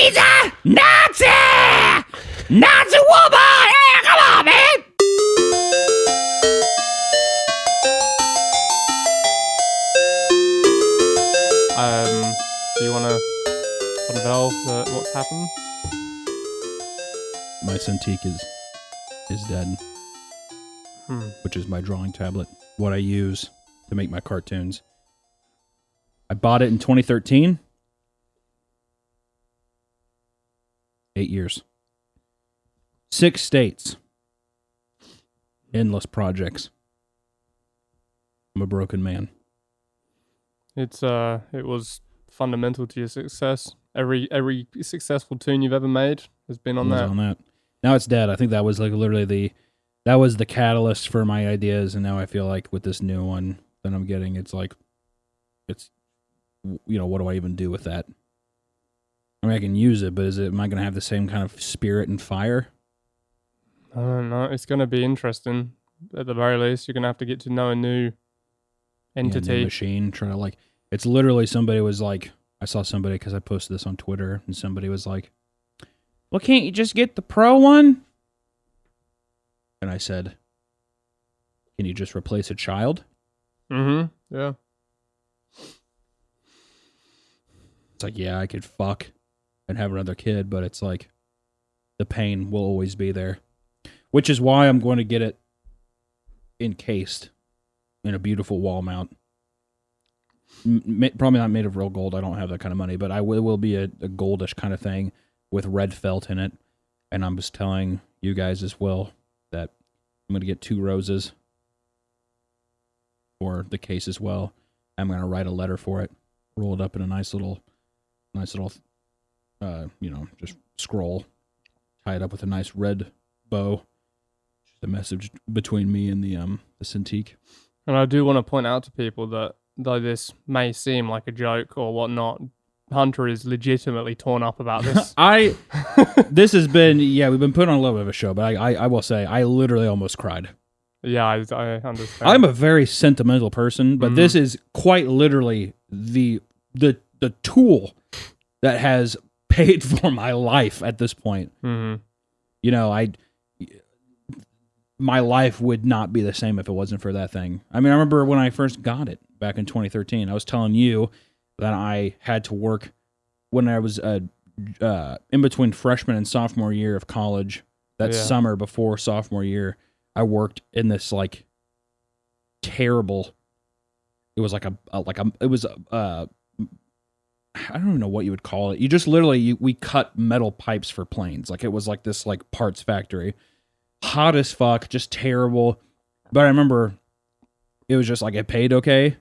She's a Nazi! Nazi woman! Yeah, come on, man! Do you want to unveil what's happened? My Cintiq is dead, which is my drawing tablet, what I use to make my cartoons. I bought it in 2013. 8 years. 6 states. Endless projects. I'm a broken man. It was fundamental to your success. Every successful tune you've ever made has been on that. Now it's dead. I think that was like literally that was the catalyst for my ideas, and now I feel like with this new one that I'm getting, it's like, what do I even do with that? I mean, I can use it, but am I going to have the same kind of spirit and fire? I don't know. It's going to be interesting. At the very least, you're going to have to get to know a new entity. New machine. It's literally somebody was like, I saw somebody because I posted this on Twitter, and somebody was like, well, can't you just get the Pro one? And I said, can you just replace a child? Mm-hmm. Yeah. It's like, yeah, I could fuck and have another kid, but it's like the pain will always be there. Which is why I'm going to get it encased in a beautiful wall mount. Probably not made of real gold. I don't have that kind of money, but it will be a goldish kind of thing with red felt in it. And I'm just telling you guys as well that I'm going to get 2 roses for the case as well. I'm going to write a letter for it, roll it up in a nice little, just scroll, tie it up with a nice red bow. Just a message between me and the Cintiq. And I do want to point out to people that though this may seem like a joke or whatnot, Hunter is legitimately torn up about this. This has been, we've been putting on a little bit of a show, but I will say, I literally almost cried. Yeah, I understand. I'm a very sentimental person, but this is quite literally the tool that has paid for my life at this point. Mm-hmm. My life would not be the same if it wasn't for that thing. I mean, I remember when I first got it back in 2013, I was telling you that I had to work when I was in between freshman and sophomore year of college. That summer before sophomore year, I worked in this like terrible. It was I don't even know what you would call it. You just literally we cut metal pipes for planes. Like it was like this like parts factory. Hot as fuck, just terrible. But I remember it was just like it paid okay,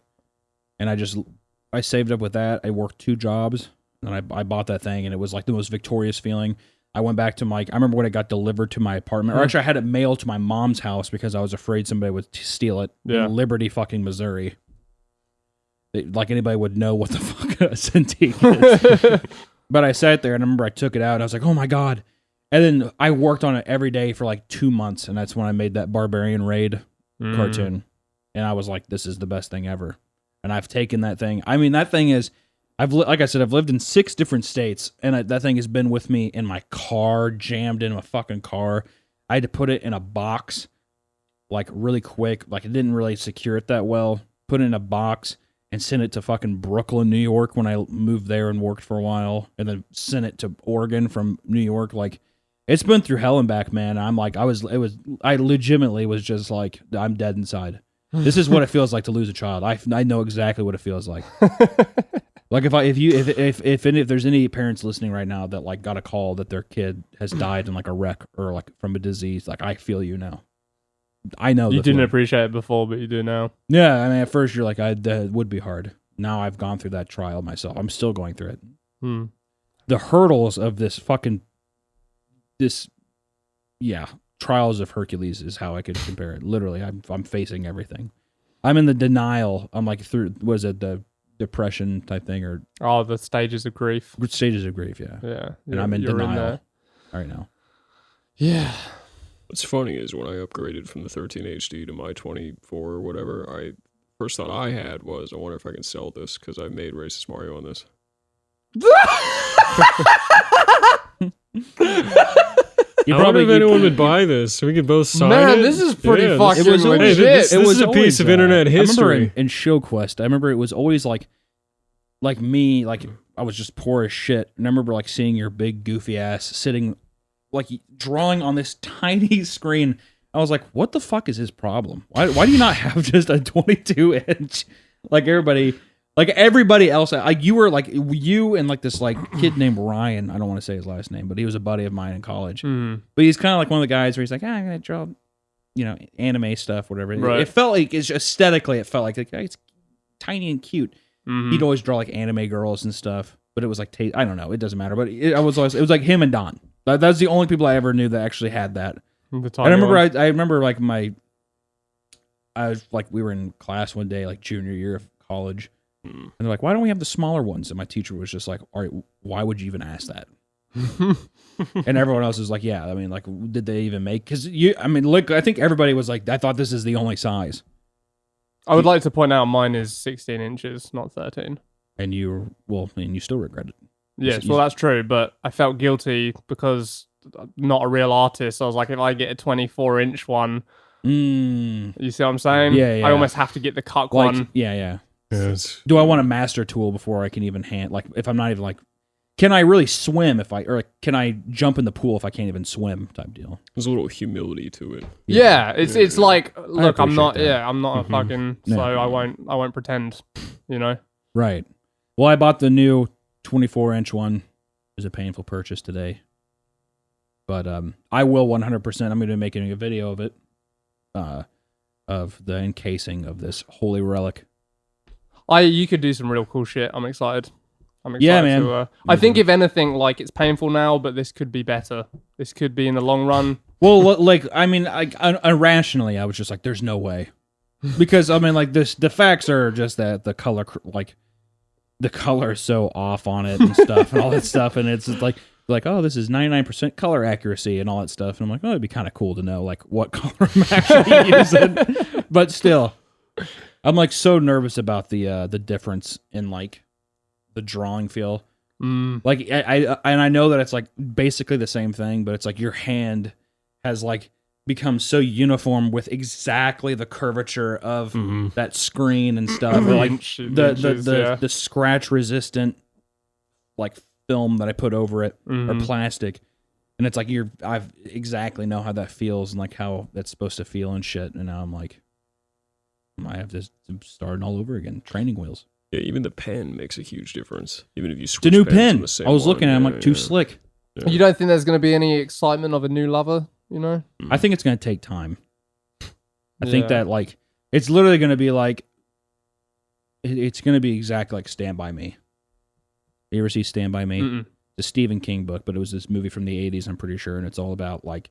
and I saved up with that. I worked 2 jobs, and I bought that thing, and it was like the most victorious feeling. I went back to I remember when it got delivered to my apartment, or actually I had it mailed to my mom's house because I was afraid somebody would steal it in Liberty, fucking Missouri. Like anybody would know what the fuck a Cintiq is. But I sat there, and I remember I took it out, and I was like, oh my God. And then I worked on it every day for like 2 months, and that's when I made that Barbarian Raid cartoon. And I was like, this is the best thing ever. And I've taken that thing. I mean, that thing is, like I said, I've lived in 6 different states, and that thing has been with me in my car, jammed in my fucking car. I had to put it in a box, like really quick. Like I didn't really secure it that well. Put it in a box and sent it to fucking Brooklyn, New York when I moved there and worked for a while, and then sent it to Oregon from New York. Like, it's been through hell and back, man. I'm like, I legitimately was just like, I'm dead inside. This is what it feels like to lose a child. I know exactly what it feels like. Like if there's any parents listening right now that like got a call that their kid has died in like a wreck or like from a disease, like I feel you now. I know you didn't appreciate it before, but you do now. Yeah, I mean, at first you're like, that would be hard. Now I've gone through that trial myself. I'm still going through it. The hurdles of this trials of Hercules is how I could compare it. Literally, I'm facing everything. I'm in the denial. I'm like the depression type thing or the stages of grief. Stages of grief, yeah. Yeah. And I'm in denial right now. Yeah. What's funny is when I upgraded from the 13 HD to my 24 or whatever, first thought I had was, I wonder if I can sell this because I made Racist Mario on this. You I wonder probably if anyone would buy this so we could both sign Man, it. this is pretty fucking It was legit. always- This it was is a always piece of that. internet I remember history. in ShowQuest, I remember it was always like me, like I was just poor as shit. And I remember like seeing your big goofy ass sitting, like drawing on this tiny screen. I was like, what the fuck is his problem? Why do you not have just a 22-inch like everybody else? Like you were like you and like this like kid named Ryan. I don't want to say his last name, but he was a buddy of mine in college. Mm. But he's kind of like one of the guys where he's like, I'm gonna draw, anime stuff, whatever. Right. It felt like it's aesthetically, it felt like it's tiny and cute. Mhm. He'd always draw like anime girls and stuff, but it was like I don't know, it doesn't matter. But it was like him and Don. That's the only people I ever knew that actually had that. The And tiny I remember one. I remember like I was like we were in class one day like junior year of college, and they're like, why don't we have the smaller ones? And my teacher was just like, all right, why would you even ask that? And everyone else is like, yeah, I mean, like, did they even make? Because look, I think everybody was like, I thought this is the only size. I would like to point out mine is 16 inches, not 13. And you still regret it. Yes, well, that's true, but I felt guilty because I'm not a real artist. I was like, if I get a 24-inch one, you see what I'm saying? Yeah. I almost have to get the cuck Like, one. yeah. Yes. Do I want a master tool before I can even if I'm not even like, can I really swim can I jump in the pool if I can't even swim type deal? There's a little humility to it. Yeah, it's like, look, I'm appreciate not, that. I'm not a fucking, No. so I won't pretend, Right. Well, I bought the new 24-inch one. It was a painful purchase today. But I will 100%. I'm going to be making a video of it, of the encasing of this holy relic. You could do some real cool shit. I'm excited. Yeah, man. To, I think if anything, like it's painful now, but this could be better. This could be in the long run. Well, irrationally, I was just like, "There's no way," because the facts are just that the color, the color is so off on it and stuff, and all that stuff, and it's like, oh, this is 99% color accuracy and all that stuff, and I'm like, oh, it'd be kind of cool to know like what color I'm actually using, but still, I'm like so nervous about the difference in like the drawing feel. Like I know that it's like basically the same thing, but it's like your hand has like become so uniform with exactly the curvature of that screen and stuff, or like the scratch resistant like film that I put over it or plastic, and it's like I've exactly know how that feels and like how that's supposed to feel and shit, and now I'm like, I have to start all over again, training wheels. Yeah, even the pen makes a huge difference. Even if you switch The new pens pen. on the same I was one. looking at it, I'm like, too slick. Yeah. You don't think there's going to be any excitement of a new lover? I think it's going to take time. I think Yeah. that like it's literally going to be like it's going to be exactly like Stand By Me. You ever see Stand By Me? Mm-mm. It's a Stephen King book, but it was this movie from the 80s, I'm pretty sure, and it's all about like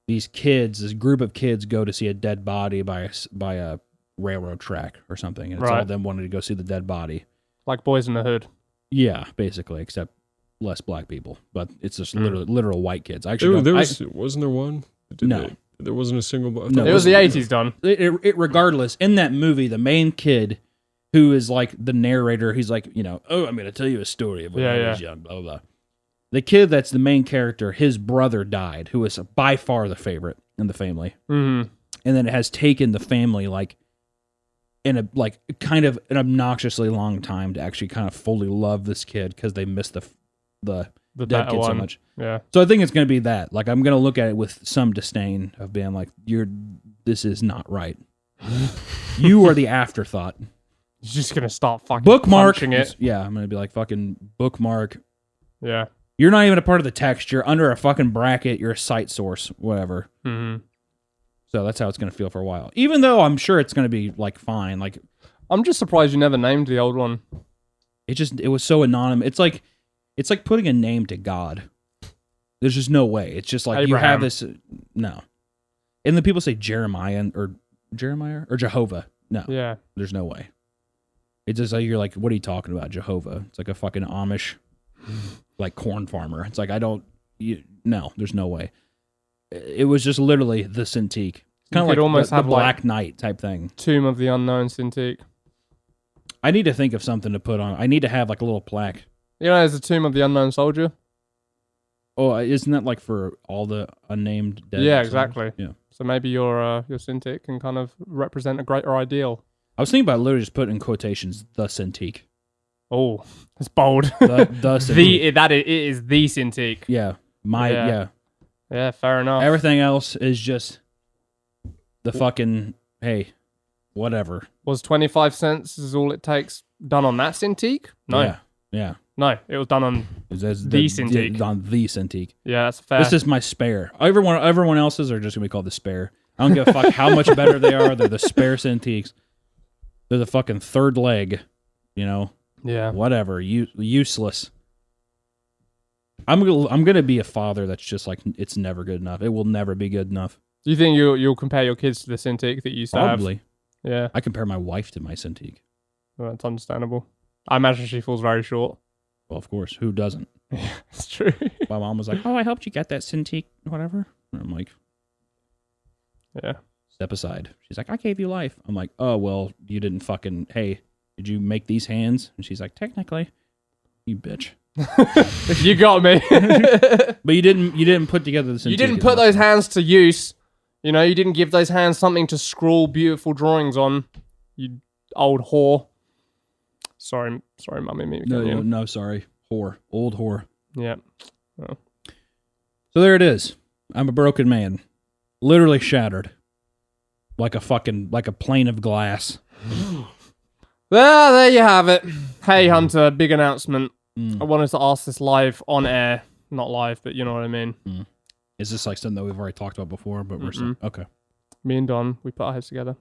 these kids, this group of kids go to see a dead body by a railroad track or something, and it's all Right. them wanting to go see the dead body. Like Boys in the Hood. Yeah, basically, except less black people, but it's just literal white kids. I actually Wasn't there one? No. There wasn't a single. No. It was the 80s done. Regardless, in that movie, the main kid, who is like the narrator, he's like, I'm going to tell you a story of when I was young, blah, blah, blah. The kid that's the main character, his brother died, who is by far the favorite in the family. Mm-hmm. And then it has taken the family like in a like kind of an obnoxiously long time to actually kind of fully love this kid because they miss the dead better kid so one. much. Yeah. So I think it's going to be that. Like I'm going to look at it with some disdain of being like, this is not right. You are the afterthought. He's just going to start fucking Bookmark punching it. Yeah, I'm going to be like fucking bookmark. Yeah. You're not even a part of the text. You're under a fucking bracket. You're a site source, whatever. Mm-hmm. So that's how it's going to feel for a while. Even though I'm sure it's going to be like fine. Like I'm just surprised you never named the old one. it was so anonymous. It's like putting a name to God. There's just no way. It's just like you Abraham. have this. No. And then people say Jeremiah or Jehovah. No, Yeah. there's no way. It's just like you're like, what are you talking about, Jehovah? It's like a fucking Amish, like corn farmer. It's like no, there's no way. It was just literally the Cintiq. Kind of like almost the have Black like Knight type thing. Tomb of the Unknown Cintiq. I need to think of something to put on. I need to have like a little plaque. There's a Tomb of the Unknown Soldier. Oh, isn't that like for all the unnamed dead? Yeah, souls? exactly. Yeah. So maybe your Cintiq can kind of represent a greater ideal. I was thinking about literally just putting in quotations the Cintiq. Oh, it's bold. The Cintiq. It is the Cintiq. Yeah. Yeah. Yeah, fair enough. Everything else is just the fucking, hey, whatever. Was 25 cents is all it takes done on that Cintiq? No. Yeah. No, it was done on the Cintiq. On the Cintiq. Yeah, that's fair. This is my spare. Everyone else's are just going to be called the spare. I don't give a fuck how much better they are. They're the spare Cintiqs. They're the fucking third leg, Yeah. Whatever. Useless. I'm gonna be a father that's just like, it's never good enough. It will never be good enough. Do you think you'll compare your kids to the Cintiq that you used to have? Probably. Yeah. I compare my wife to my Cintiq. Well, that's understandable. I imagine she falls very short. Well, of course. Who doesn't? Yeah, it's true. My mom was like, "Oh, I helped you get that Cintiq, whatever." And I'm like, Yeah. "Step aside." She's like, "I gave you life." I'm like, "Oh, well, you didn't fucking. Hey, did you make these hands?" And she's like, "Technically, you bitch." You got me. But you didn't put together the Cintiq. You didn't put those hands to use. You didn't give those hands something to scrawl beautiful drawings on. You old whore. Sorry, mummy. No, sorry. Whore. Old whore. Yeah. So there it is. I'm a broken man. Literally shattered. Like a plane of glass. Well, there you have it. Hey, Hunter, big announcement. I wanted to ask this live on air. Not live, but you know what I mean. Is this like something that we've already talked about before, but we're still... Okay. Me and Don, we put our heads together.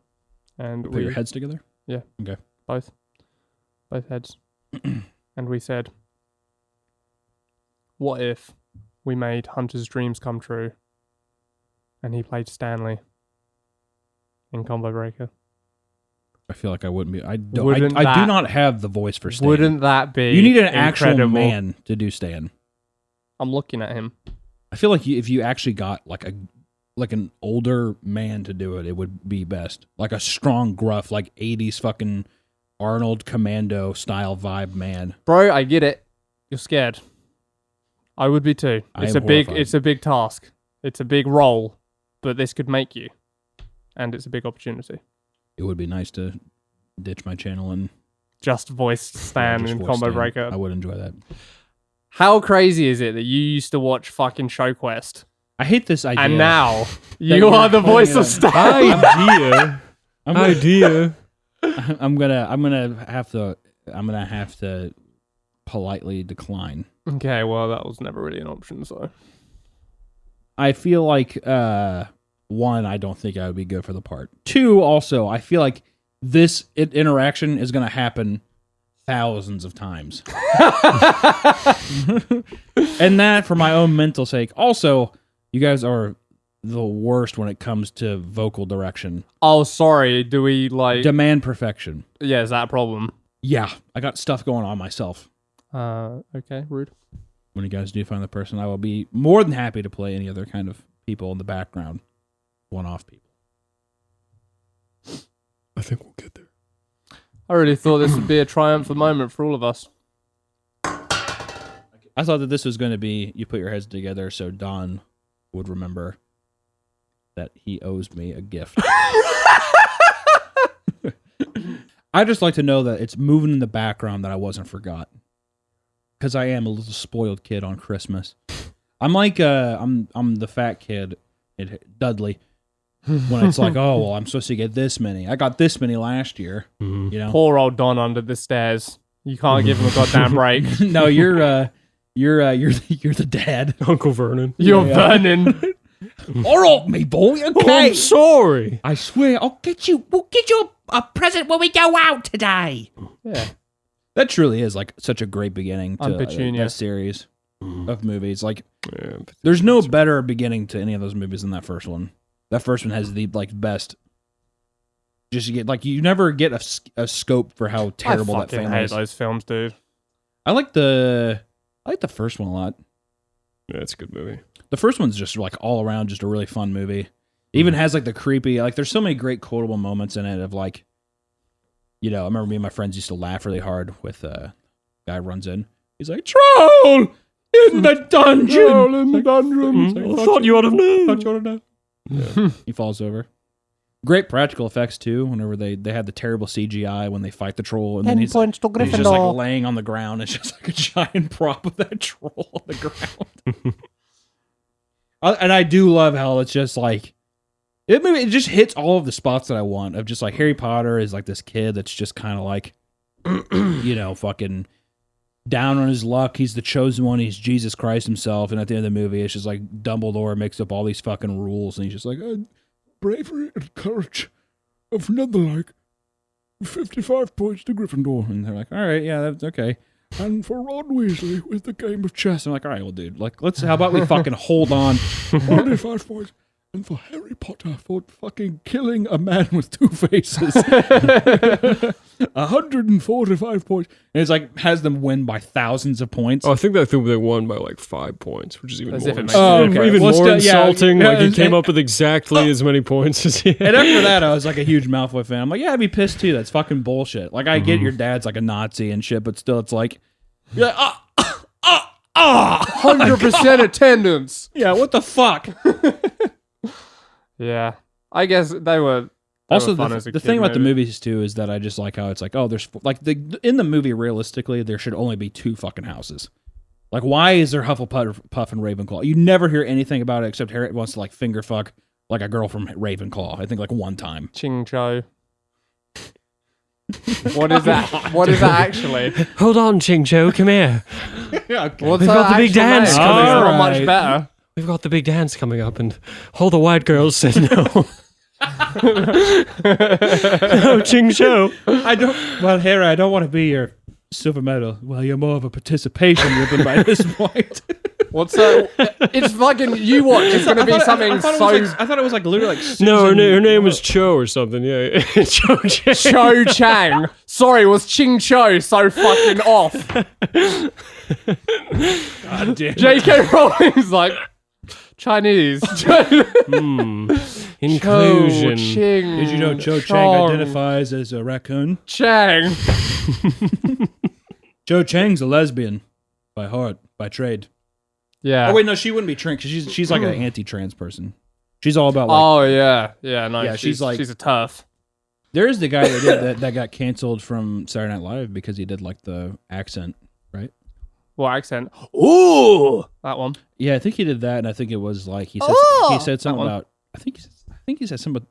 And Put your heads together? Yeah. Okay. Both heads. And we said, what if we made Hunter's dreams come true and he played Stanley in Combo Breaker? I feel like I wouldn't be. I do not have the voice for Stan. Wouldn't that be You need an actual incredible? man to do Stan. I'm looking at him. I feel like if you actually got like an older man to do it, it would be best. Like a strong, gruff, like 80s fucking Arnold Commando style vibe man. Bro, I get it. You're scared. I would be too. It's a big task. It's a big role, but this could make you. And it's a big opportunity. It would be nice to ditch my channel and just voice Stan just in voice Combo Stan. Breaker. I would enjoy that. How crazy is it that you used to watch fucking Show Quest I hate this idea. and now you are the voice of Stan? Idea. I'm gonna have to politely decline. Okay, well that was never really an option, so I feel like one, I don't think I would be good for the part. Two, also, I feel like this interaction is going to happen thousands of times. And that for my own mental sake. Also, you guys are the worst when it comes to vocal direction. Oh, sorry. Do we like Demand perfection. Yeah, is that a problem? Yeah, I got stuff going on myself. Okay, rude. When you guys do find the person, I will be more than happy to play any other kind of people in the background. One-off people. I think we'll get there. I really thought this would be a triumphant moment for all of us. I thought that this was going to be, you put your heads together so Don would remember that he owes me a gift. I just like to know that it's moving in the background that I wasn't forgot. Because I am a little spoiled kid on Christmas. I'm like, I'm the fat kid, Dudley. When it's like, oh, well, I'm supposed to get this many. I got this many last year. Mm-hmm. You know? Poor old Don under the stairs. You can't give him a goddamn break. No, you're the dad. Uncle Vernon. You're burning. All right, me boy. Oh, Okay. I'm sorry. I swear, we'll get you a present when we go out today. Yeah. That truly is like such a great beginning to Petunia. that series of movies. Like, Yeah, there's no better beginning to any of those movies than that first one. That first one has the best. Just get like you never get a scope for how terrible I that fucking family hate is. those films, dude. I like the first one a lot. Yeah, it's a good movie. The first one's just like all around just a really fun movie. Even has like the creepy, like there's so many great quotable moments in it of like, I remember me and my friends used to laugh really hard with guy runs in. He's like, "Troll, In the dungeon. All in the dungeon. I thought you ought to know. Thought you ought to know. Yeah. He falls over. Great practical effects too. Whenever they had the terrible CGI when they fight the troll, and then he's just like laying on the ground. It's just like a giant prop of that troll on the ground. And I do love how it's just like it just hits all of the spots that I want. Of just like Harry Potter is like this kid that's just kind of like, fucking down on his luck. He's the chosen one. He's Jesus Christ himself. And at the end of the movie, it's just like Dumbledore makes up all these fucking rules, and he's just like, bravery and courage of another like 55 points to Gryffindor. And they're like, all right, yeah, that's okay. And for Ron Weasley with the game of chess. I'm like, all right, well, dude, like, how about we fucking hold on? 45 points. And for Harry Potter for fucking killing a man with 2 faces. 145 points. And it's like, has them win by thousands of points. Oh, I think they won by like 5 points, which is even As more if it makes insulting. sense. Even Well, more still, yeah, insulting. yeah, Like he came and- up with exactly as many points as he had. And after that, I was like a huge Malfoy fan. I'm like, yeah, I'd be pissed too. That's fucking bullshit. Like, I get your dad's like a Nazi and shit, but still, it's like, you're like, 100% attendance. yeah, what the fuck? Yeah. I guess they were Also, fun as a the kid, thing about the maybe. movies too is that I just like how it's like, oh, there's like in the movie realistically there should only be 2 fucking houses. Like, why is there Hufflepuff and Ravenclaw? You never hear anything about it except Harry wants to like finger fuck like a girl from Ravenclaw. I think like one time. Ching Cho. What is that? What is that actually? Hold on, Ching Cho, come here. What's We've got the big actual dance name? coming It's up. not much Alright. better. We've got the big dance coming up, and all the white girls said no. No, Ching Cho. Harry, I don't want to be your silver medal. Well, you're more of a participation ribbon by this point. What's that? It's fucking you watch. It's gonna be something I thought it was like literally like Susan, No, her name was Cho or something. Yeah, Cho Chang. Cho Chang. Sorry, was Ching Cho so fucking off? God damn. J.K. Rowling's like Chinese. Inclusion. Ching. Did you know Cho Chang Chong. identifies as a raccoon? Chang? Cho Chang's a lesbian by heart, by trade. Yeah. Oh wait, no, she wouldn't be trans. She's like an anti-trans person. She's all about like. Oh yeah, yeah. No, Yeah, she's like- she's a tough. There is the guy that did that got canceled from Saturday Night Live because he did like the accent, right? What accent? Ooh, that one. Yeah, I think he did that, and I think it was like he said something one. about. I think he said something about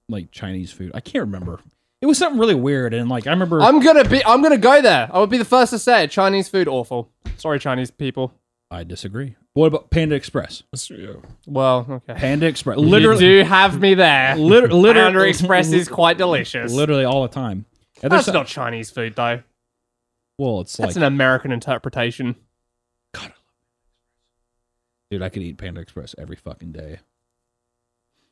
like Chinese food. I can't remember. It was something really weird, and like I remember. I'm gonna go there. I would be the first to say it. Chinese food awful. Sorry, Chinese people. I disagree. What about Panda Express? Yeah. Well, okay. Panda Express, You literally, do have me there. literally, Panda Express is quite delicious. literally all the time. And That's there's not Chinese food though. well, it's That's like, an American interpretation. dude, I could eat Panda Express every fucking day.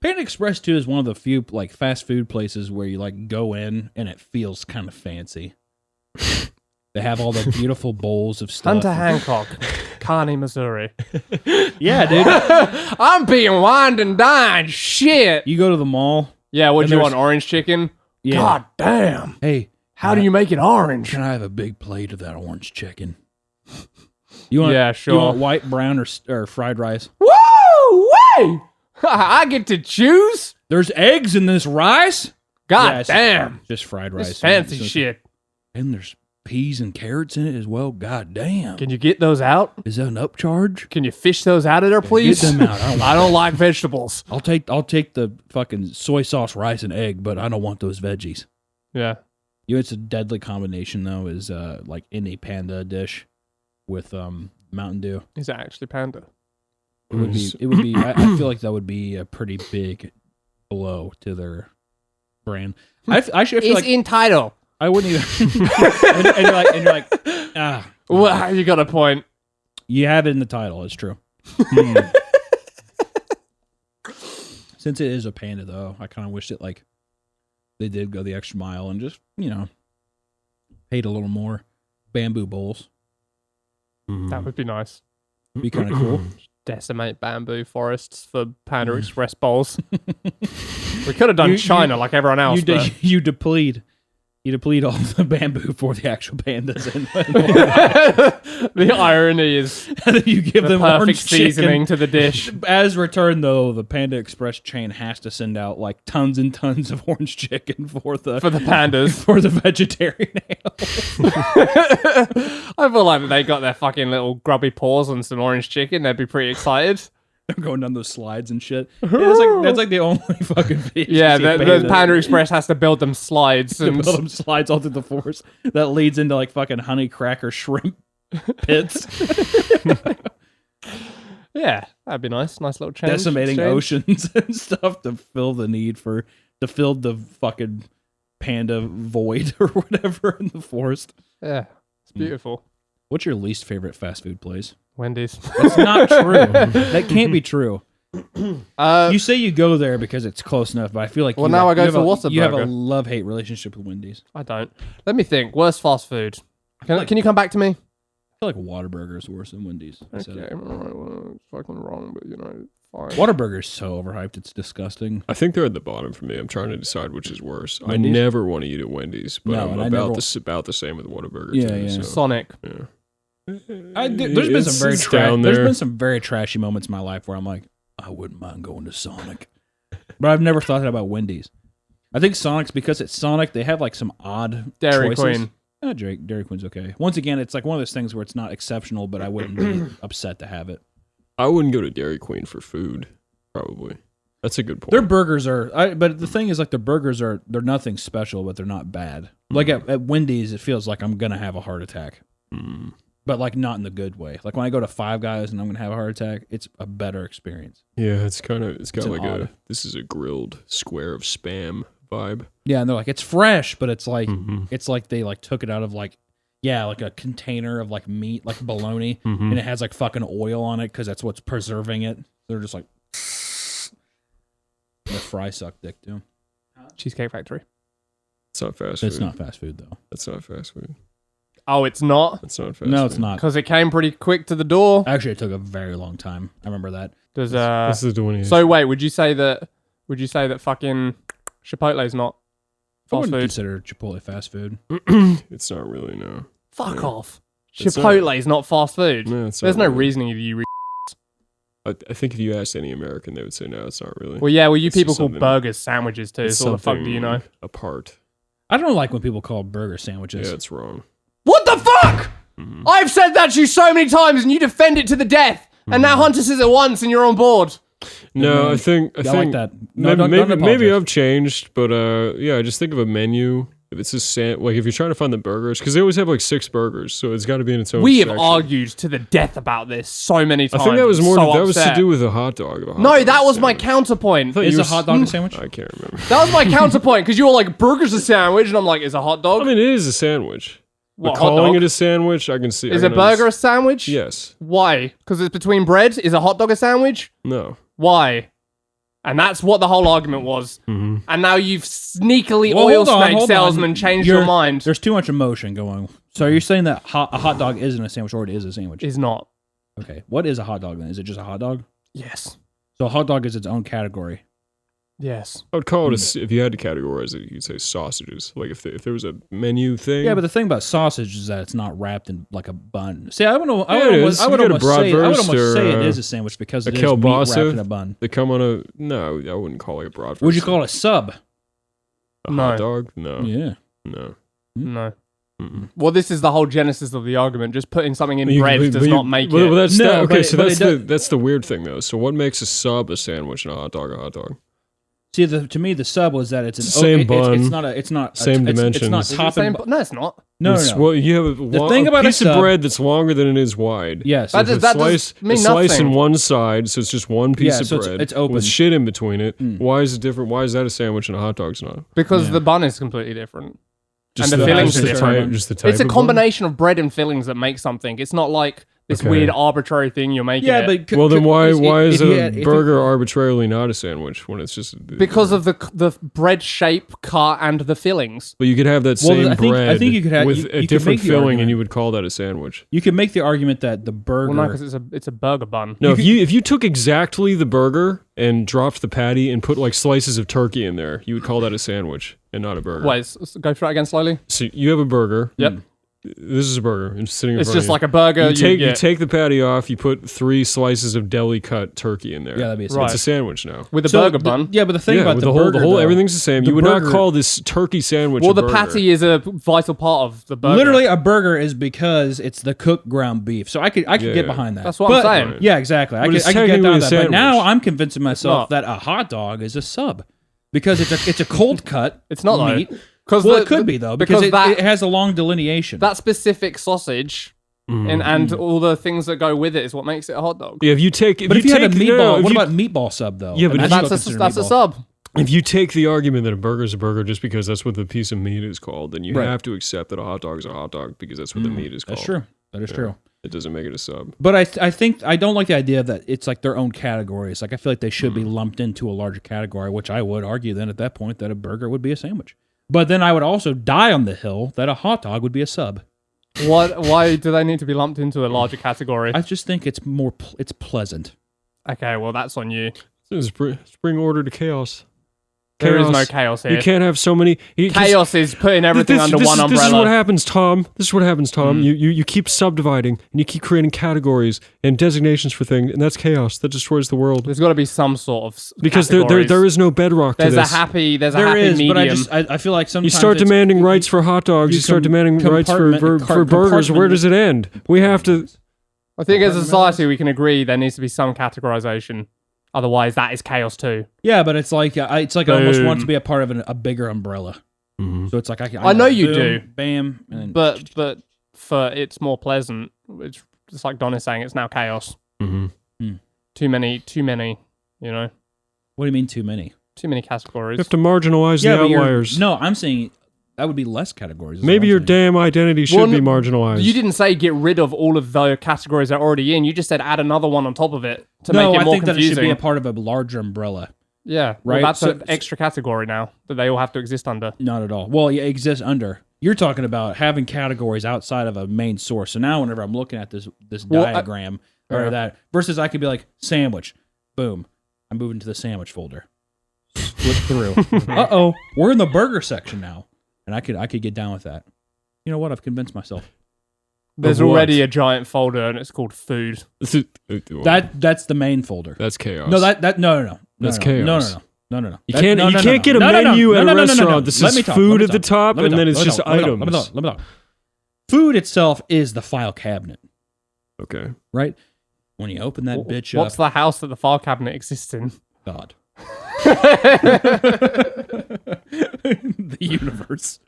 Panda Express too is one of the few like fast food places where you like go in and it feels kind of fancy. They have all the beautiful bowls of stuff. Hunter Hancock, Kearney, Missouri. Yeah, dude. I'm being wined and dined. Shit. You go to the mall. Yeah, what And do you there's- want? Orange chicken? Yeah. God damn. Hey, How do you make it orange? Can I have a big plate of that orange chicken? You want? Yeah, You sure. want white, brown, or fried rice? Woo! Way! I get to choose? There's eggs in this rice. God Yeah, it's damn. Just fried rice. This fancy So- shit. And there's peas and carrots in it as well. God damn. Can you get those out? Is that an upcharge? Can you fish those out of there, please? Get them out. I don't like vegetables. I'll take the fucking soy sauce, rice, and egg, but I don't want those veggies. Yeah. You know, it's a deadly combination though. Is like any panda dish with Mountain Dew. Is it actually panda? It would be. It would be. I feel like that would be a pretty big blow to their brand. I feel like entitled. I wouldn't even. and you're like, ah. Well, you got a point. You have it in the title. It's true. Since it is a panda, though, I kind of wish that like they did go the extra mile and just paid a little more. Bamboo bowls That would be nice. be kind of cool. Decimate bamboo forests for Panda Express bowls. We could have done China like everyone else. You deplete. You deplete all the bamboo for the actual pandas, and The irony is then you give the them perfect orange seasoning chicken. to the dish. As return, though, the Panda Express chain has to send out like tons and tons of orange chicken for the pandas. for the vegetarian ale. I feel like if they got their fucking little grubby paws on some orange chicken, they'd be pretty excited. They're going down those slides and shit. Yeah, that's like the only fucking fish. Yeah, you see the Panda Express has to build them slides. to build them slides all through the forest that leads into like fucking honey cracker shrimp pits, Yeah, that'd be nice. Nice little change. decimating exchange. oceans and stuff to fill the fucking panda void or whatever in the forest. Yeah, it's beautiful. What's your least favorite fast food place? Wendy's. That's not true. That can't be true. Uh, You say you go there because it's close enough, but I feel like Well, you now have- I go you have for a- Whataburger. You have a love-hate relationship with Wendy's. I don't. Let me think. Worst fast food. Can you come back to me? I feel like Whataburger is worse than Wendy's. I said Okay, it. alright, well, it's fucking wrong, but fine. Whataburger is so overhyped; it's disgusting. I think they're at the bottom for me. I'm trying to decide which is worse. Wendy's? I never want to eat at Wendy's, but No, I'm and I about never- about the same with Whataburger. Yeah, too, yeah. So, Sonic. yeah. There's been some very It's down there's there. been some very trashy moments in my life where I'm like, I wouldn't mind going to Sonic, but I've never thought that about Wendy's. I think Sonic's because it's Sonic. They have like some odd Dairy choices. Queen. Dairy Queen's okay. Once again, it's like one of those things where it's not exceptional, but I wouldn't be upset to have it. I wouldn't go to Dairy Queen for food. Probably. That's a good point. Their burgers are, but the thing is, like, they're nothing special, but they're not bad. Like at Wendy's, it feels like I'm gonna have a heart attack, but like not in the good way. Like when I go to Five Guys and I'm gonna have a heart attack, it's a better experience. Yeah, it's got an like odd- this is a grilled square of Spam vibe. Yeah, and they're like, it's fresh, but it's like Mhm. it's like they like took it out of like like a container of like meat, like bologna, Mhm. and it has like fucking oil on it because that's what's preserving it. They're just like, the fry suck dick too. Cheesecake Factory. It's not fast food. It's not fast food though. That's not fast food. Oh, it's not? That's not fast food. No, it's not. Because it came pretty quick to the door. Actually, it took a very long time. I remember that. Does This is the one. So wait, would you say that fucking Chipotle's not I fast wouldn't food? consider Chipotle fast food. It's not really, no. Fuck off. It's not- Chipotle's not fast food. No, it's There's not no really. reasoning if you. I think if you asked any American, they would say no, it's not really. Well, yeah. Well, you It's people just call something- burgers sandwiches too. It's So what the fuck do you know? something apart. I don't like when people call burger sandwiches. Yeah, it's wrong. What the fuck? Mhm. I've said that to you so many times, and you defend it to the death. And now Hunter says it once, and you're on board. No, man. I think I like that. No, Maybe, don't maybe apologize. I've changed, but yeah, just think of a menu. If it's a like if you're trying to find the burgers, because they always have like 6 burgers, so it's got to be in its own. We have section. argued to the death about this so many I times. think that was more. So that was to upset. do with a hot dog. No, that was my counterpoint. Is a hot dog a sandwich? I can't remember. That was my counterpoint because you were like, burger's a sandwich, and I'm like, is a hot dog? I mean, it is a sandwich. What, But hot calling dog? it a sandwich, I can see. Is I a can burger a sandwich? Yes. Why? Because it's between bread? Is a hot dog a sandwich? No. Why? And that's what the whole argument was. Mm-hmm. And now you've sneakily, Well, oil hold on, snake hold on. salesman, changed your mind. There's too much emotion going. So you're saying that a hot dog isn't a sandwich, or it is a sandwich? Is not. Okay. What is a hot dog then? Is it just a hot dog? Yes. So a hot dog is its own category. Yes. I would call it if you had to categorize it, you'd say sausages. Like if there was a menu thing. Yeah, but the thing about sausage is that it's not wrapped in like a bun. See, I would Yeah, it almost is. You get a almost say bratwurst it or is a sandwich because a it is meat kielbasa. wrapped in a bun. they come on a no. I wouldn't call it a bratwurst. Would you call it a sub? a No. hot dog? No. Yeah. No. No. Mm-mm. Well, this is the whole genesis of the argument. Just putting something in But you- bread but does you- not make well, it. Well, that's No, okay. but- So but that's it that's the weird thing though. So what makes a sub a sandwich and a hot dog a hot dog? See, to me, the sub was that it's an Same bun, It's not a. It's not same it's, It's not dimensions. Is it top the and same- no, it's not. no, It's- no, no. Well, you have a thing about a piece of sub- bread that's longer than it is wide. Yes. That So does- it's a slice, mean a slice in nothing. one side, so it's just one piece Yeah, of so it's- bread it's open. with shit in between it. Mm. Why is it different? Why is that a sandwich and a hot dog's not? Because Yeah. the bun is completely different. Just And the fillings just are the different. type, just the type It's a of bun? combination of bread and fillings that make something. It's not like this weird arbitrary thing you're making. Yeah, it. but Well, then why is if you a had- if burger arbitrarily not a sandwich when it's just because of the bread shape, cut, and the fillings. But you could have that Well, same I think- bread I think you could have- with you a could different make the filling, argument. and you would call that a sandwich. You can make the argument that the burger. Well, no, because it's a burger bun. No, if you took exactly the burger and dropped the patty and put like slices of turkey in there, you would call that a sandwich and not a burger. Wait, go through it again slowly. So you have a burger. Yep. This is a burger. It's sitting in It's front just of you. like a burger. You take the patty off. You put 3 slices of deli cut turkey in there. Yeah, that'd be a Right. It's a sandwich now. with a So burger the- bun. Yeah, but the thing about with the whole, burger, the whole though, everything's the same. the You would burger- not call this turkey sandwich. Well, a the burger. patty is a vital part of the burger. literally a burger is because it's the cooked ground beef. So I could Yeah, get yeah. behind that. That's what But- I'm saying. Yeah, exactly. I But could it's get technically down a with that. But now sandwich. I'm convincing myself not. that a hot dog is a sub because it's a cold cut. It's not though. meat. 'Cause Well, the- it could be though because it that has a long delineation. that specific sausage and all the things that go with it is what makes it a hot dog. Yeah, if you take. but if you had a take- meatball, no, if what you- about meatball sub though? Yeah, but And if still That's considered a meatball. sub. If you take the argument that a burger is a burger just because that's what the piece of meat is called, then you Right. have to accept that a hot dog is a hot dog because that's what the meat is called. That's true. That is true. It doesn't make it a sub. But I think I don't like the idea that it's like their own categories. Like I feel like they should be lumped into a larger category, which I would argue then at that point that a burger would be a sandwich. But then I would also die on the hill that a hot dog would be a sub. Why do they need to be lumped into a larger category? I just think it's more it's pleasant. Okay, well that's on you. Bring order to chaos. There is no chaos here. You can't have so many. Chaos is putting everything under one umbrella. This is what happens, Tom. This is what happens, Tom. You keep subdividing and you keep creating categories and designations for things, and that's chaos. That destroys the world. There's got to be some sort of Because categories. there is no bedrock There's to a this. happy There is, medium. but I feel like You sometimes start it's- demanding rights for hot dogs. You start demanding rights for burgers. Where does it end? We have to. I think as a society we can agree there needs to be some categorization. Otherwise, that is chaos too. Yeah, but it's like I almost Boom. want to be a part of a bigger umbrella. So it's like I know you boom, do. Bam, and then But for it's more pleasant. It's just like Don is saying. It's now chaos. Mm-hmm. Too many. You know, what do you mean too many? too many categories. You have to marginalize the but outliers. no, I'm saying that would be less categories. is Maybe what your I'm saying. damn identity should Well, be no, marginalized. You didn't say get rid of all of the categories that are already in. You just said add another one on top of it to No, make it I more think that it confusing. should be a part of a larger umbrella. Yeah, Right, well, that's so- an extra category now that they all have to exist under. Not at all. Well, it exists under. You're talking about having categories outside of a main source. So now, whenever I'm looking at this Well, diagram or yeah. that, versus I could be like sandwich, boom, I'm moving to the sandwich folder. Flip through. We're in the burger section now, and I could get down with that. You know what? I've convinced myself. There's Of what? already a giant folder and it's called food. That's the main folder. That's chaos. No, no. That's no, chaos. No. You can't get a menu at a restaurant that says food at the top and then it's just items. Let me talk. Food itself is the file cabinet, Okay. right? When you open that bitch What's up, the house that the file cabinet exists in? God. The universe.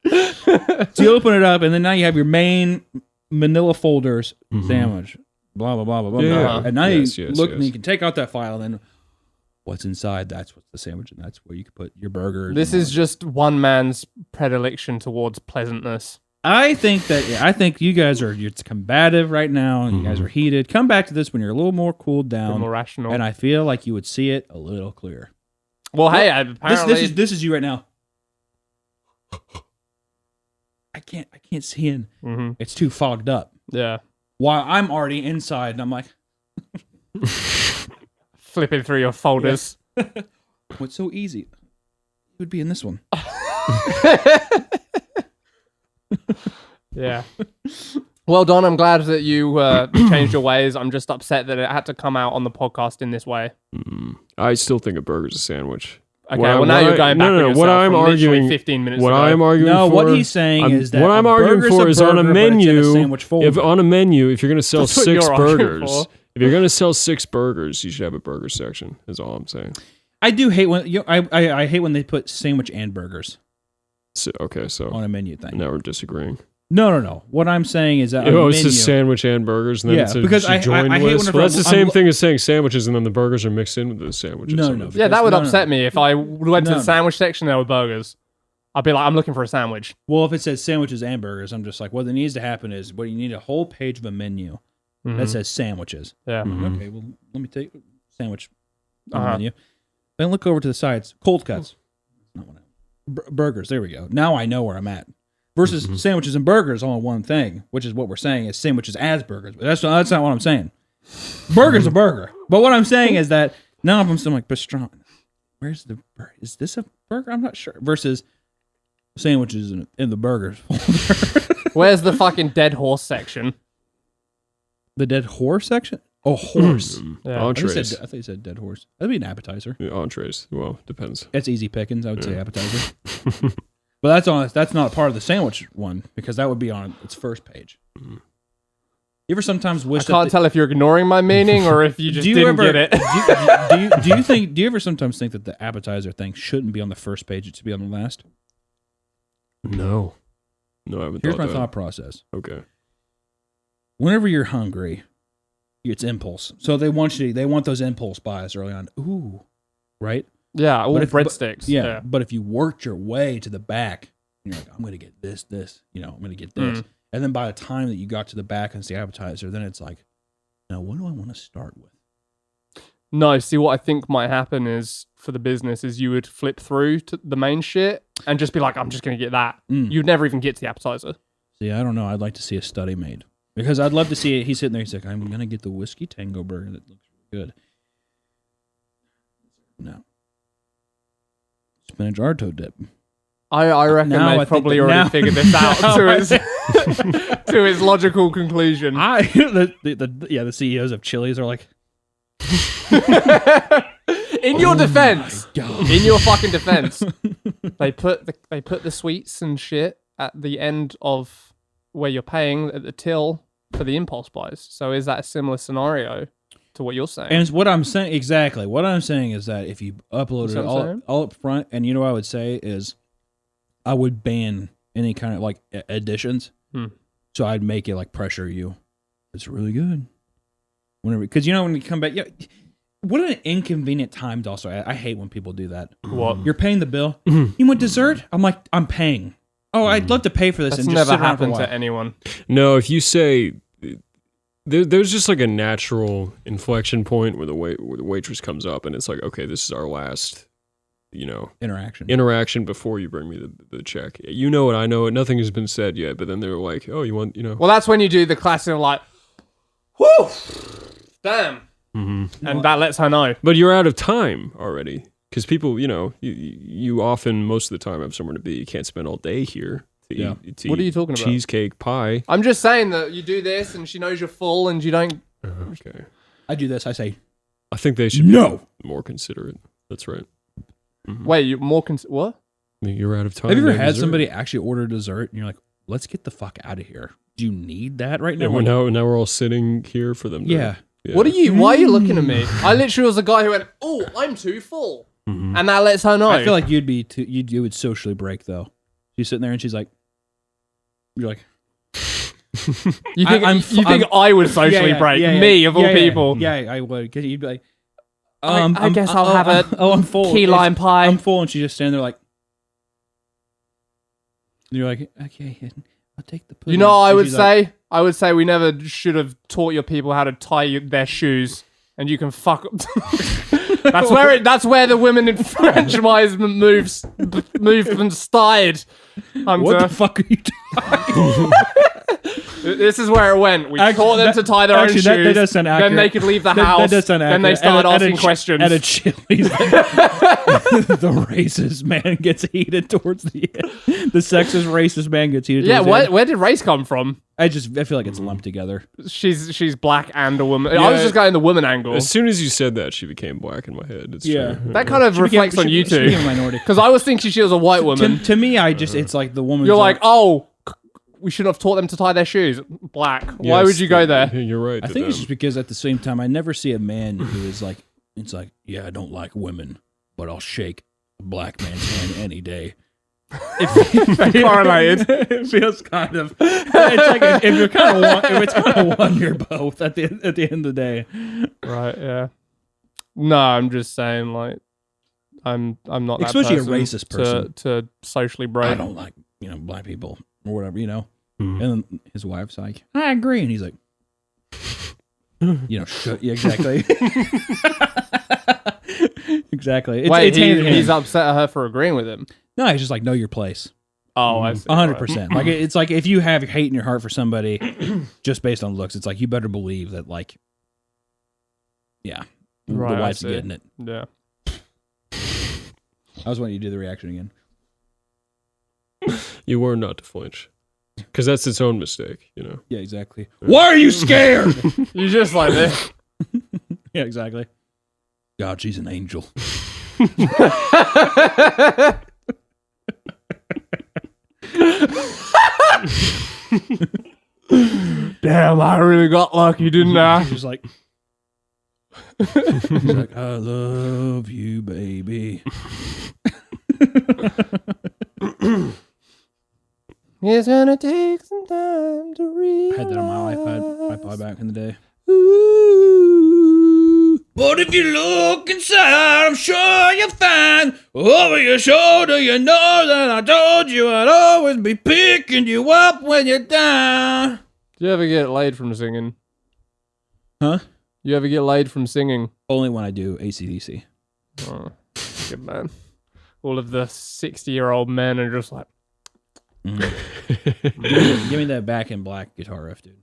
So you open it up, and then now you have your main manila folders, sandwich, blah, blah, blah, blah, blah. Yeah. blah. And now Yes, you yes, look, yes. and you can take out that file, and then what's inside, that's what's the sandwich, and that's where you can put your burgers. This and is just one man's predilection towards pleasantness. I think you guys are it's combative right now, and you guys are heated. Come back to this when you're a little more cooled A bit down, more rational. and I feel like you would see it a little clearer. Well, hey, apparently... This is you right now. I can't see in. Mhm. It's too fogged up. Yeah. While I'm already inside, and I'm like, Flipping through your folders. what's so easy? It would be in this one. Yeah. Well, Don, I'm glad that you changed your ways. I'm just upset that it had to come out on the podcast in this way. I still think a burger's a sandwich. Okay, well, now you're going back on yourself what I'm from literally arguing, 15 minutes what ago. I'm arguing No, for, what he's saying is that what I'm a arguing burger's for a is on a burger, but it's in a menu. sandwich folder. If on a menu, if you're going to sell That's what 6 you're arguing burgers, for. if you're going to sell 6 burgers, you should have a burger section. Is all I'm saying. I do hate when I hate when they put sandwich and burgers So, okay, so on a menu thing. now we're disagreeing. No. What I'm saying is that on Oh, a it's menu, just sandwich and burgers, and then Yeah, it's a because I joined hate list. whenever Well, that's the I'm same thing as saying sandwiches, and then the burgers are mixed in with the sandwiches. No, So no. Yeah, that would No, upset me if I went to No, the no. sandwich section there were burgers. I'd be like, I'm looking for a sandwich. Well, if it says sandwiches and burgers, I'm just like, what needs to happen is, you need a whole page of a menu that says sandwiches. Yeah. Okay, well, let me take sandwich on the Uh-huh. menu. Then look over to the sides. Cold cuts. Not what burgers. There we go. Now I know where I'm at. Versus sandwiches and burgers all in one thing, which is what we're saying is sandwiches as burgers. But that's not what I'm saying. Burger's a burger. But what I'm saying is that none of them seem like pastrami. Where's the burger? Is this a burger? I'm not sure. Versus sandwiches in the burgers folder. Where's the fucking dead horse section? The dead horse section? Oh, horse. Yeah. Entrees. I thought you said dead horse. That'd be an appetizer. Yeah, entrees. Well, depends. That's easy pickings. I would say appetizer. But that's not part of the sandwich one because that would be on its first page. You ever sometimes wish I can't tell if you're ignoring my meaning or if you just didn't get it. do you ever sometimes think that the appetizer thing shouldn't be on the first page, it should be on the last? No, I haven't Here's thought my that. thought process. Okay. Whenever you're hungry, it's impulse. So they want those impulse buys early on. Ooh, right? Yeah, all But if- breadsticks. Yeah, but if you worked your way to the back, you're like, I'm going to get this, I'm going to get this. And then by the time that you got to the back and it's the appetizer, then it's like, now what do I want to start with? No, see what I think might happen is for the business is you would flip through to the main shit and just be like, I'm just going to get that. You'd never even get to the appetizer. See, I don't know. I'd like to see a study made because I'd love to see it. He's sitting there. He's like, I'm going to get the whiskey tango burger that looks really good. No. Spinach arto dip. I reckon Now I they've think probably that- already now- figured this out now to I his to his logical conclusion. The CEOs of Chili's are like, In your defense, God. in your fucking defense, they put the sweets and shit at the end of where you're paying at the till for the impulse buys. So is that a similar scenario to what you're saying? And it's what I'm saying exactly. What I'm saying is that if you upload That's it what I'm saying. all up front, and you know what I would say is, I would ban any kind of like additions. So I'd make it like pressure you. It's really good. Whenever, because you know when you come back, what an inconvenient time to also. I hate when people do that. What? You're paying the bill. You want dessert? I'm like, I'm paying. Oh, I'd love to pay for this That's and just never sit around for a happened while. to anyone. No, if you say there's just like a natural inflection point where the waitress comes up and it's like, okay, this is our last, interaction before you bring me the check. You know it, I know it. Nothing has been said yet, but then they're like, oh, you want, Well, that's when you do the classic like, whoo, damn, and that lets her know. But you're out of time already because people, you often most of the time have somewhere to be. You can't spend all day here. To eat, What are you talking about? Cheesecake, pie. I'm just saying that you do this and she knows you're full and you don't. Okay. I do this. I say, I think they should No. be more considerate. That's right. Wait, you're more what? I mean, you're out of time. have you ever no had dessert. somebody actually order dessert and you're like, let's get the fuck out of here? Do you need that right now? Yeah, now we're all sitting here for them. Yeah. What are you? Why are you looking at me? I literally was the guy who went, "Oh, I'm too full," and that lets her know. I feel like you'd be too, you would socially break though. She's sitting there and she's like, you're like, you think I'm you think I would socially break me of all people. Yeah, I would. 'Cause you'd be like, I guess I'll have a I'm full. key lime pie. I'm full, and she's just standing there like, and you're like, okay, I'll take the pudding. You know what I And would she's like, say? I would say we never should have taught your people how to tie their shoes, and you can fuck. That's where the women enfranchisement movement started. what the fuck are you talking? This is where it went. We taught them to tie their own shoes. That does sound accurate. Then they could leave the That house. does sound accurate. Then they started asking questions. At a Chili's, the racist man gets heated towards the end. The sexist racist man gets heated. Yeah, towards the end. where did race come from? I feel like it's lumped together. She's black and a woman. I was just going the woman angle. As soon as you said that, she became black in my head. It's Yeah. true. That kind of reflects on you She two. became a minority. Because I was thinking she was a white woman. To me, it's like the woman. You're like, oh, we should have taught them to tie their shoes. Black. Why Yes, would you go there? You're right. I to think it's them. just because at the same time, I never see a man who is like, it's like, yeah, I don't like women, but I'll shake a black man's hand any day. Correlated. It feels kind of. It's like if you're kind of one, if it's kind of one, you're both at the end of the day. Right, yeah. No, I'm just saying, like, I'm not that Especially a person racist person. to socially I break. don't like black people or whatever, Mhm. And then his wife's like, I agree, and he's like, Yeah, exactly. Exactly. Wait, hand in hand. he's upset at her for agreeing with him. No, he's just like, know your place. Oh, I see. 100%. Like, it's like if you have hate in your heart for somebody just based on looks, it's like you better believe that, like, yeah, Right, the I wife's see. getting it. Yeah. I was wanting you to do the reaction again. You were not to flinch. Because that's its own mistake, you know. Yeah, exactly. Why are you scared? You just like this. Yeah, exactly. God, she's an angel. Damn, I really got lucky, didn't I? She's like, he's like, I love you, baby. It's gonna take some time to realize. I had that on my iPod back in the day. Ooh. But if you look inside, I'm sure you'll find over your shoulder, you know that I told you I'd always be picking you up when you're down. Do you ever get laid from singing? Huh? You ever get laid from singing? Only when I do AC/DC. Oh, good man. All of the 60-year-old men are just like, Give me that Back in Black guitar riff, dude.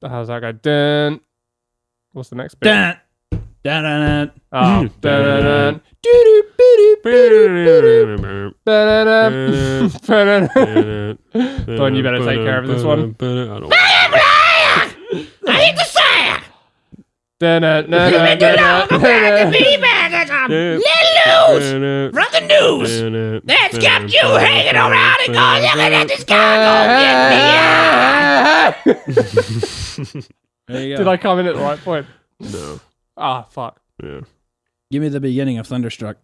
how's that go? Dun. What's the next bit? Dun, dun, dun, dun. Oh, dun, dun, dun. Don, you better take care of this one. I don't. I hit the sack. Dun, dun, dun, You dun, been too long. dun, I'm gonna have to dun. be back. Let loose from the news that's kept you hanging around and going, looking at this guy gonna get me. There you go. Did I come in at the right point? No. Ah, fuck. Yeah. Give me the beginning of Thunderstruck.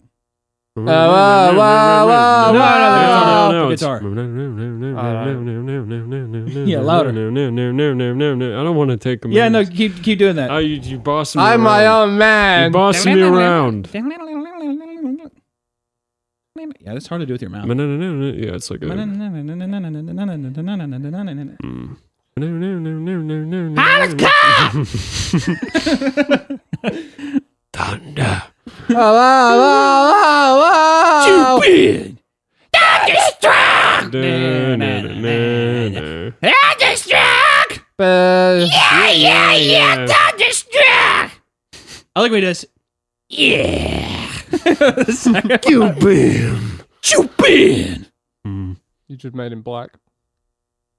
Wow, wow, wow, wow. The guitar. Yeah, louder. I don't want to take a minute. Yeah, no, keep doing that. Oh, you bossing me I'm around. my own man. You bossing me around. Yeah, that's hard to do with your mouth. Yeah, it's like a... Alex, come! Thunder. Wow, wow, wow, wow. Stupid! Thunderstruck! Thunderstruck! Yeah, Thunderstruck! I like when he does. Yeah. Stupid! You just made him black.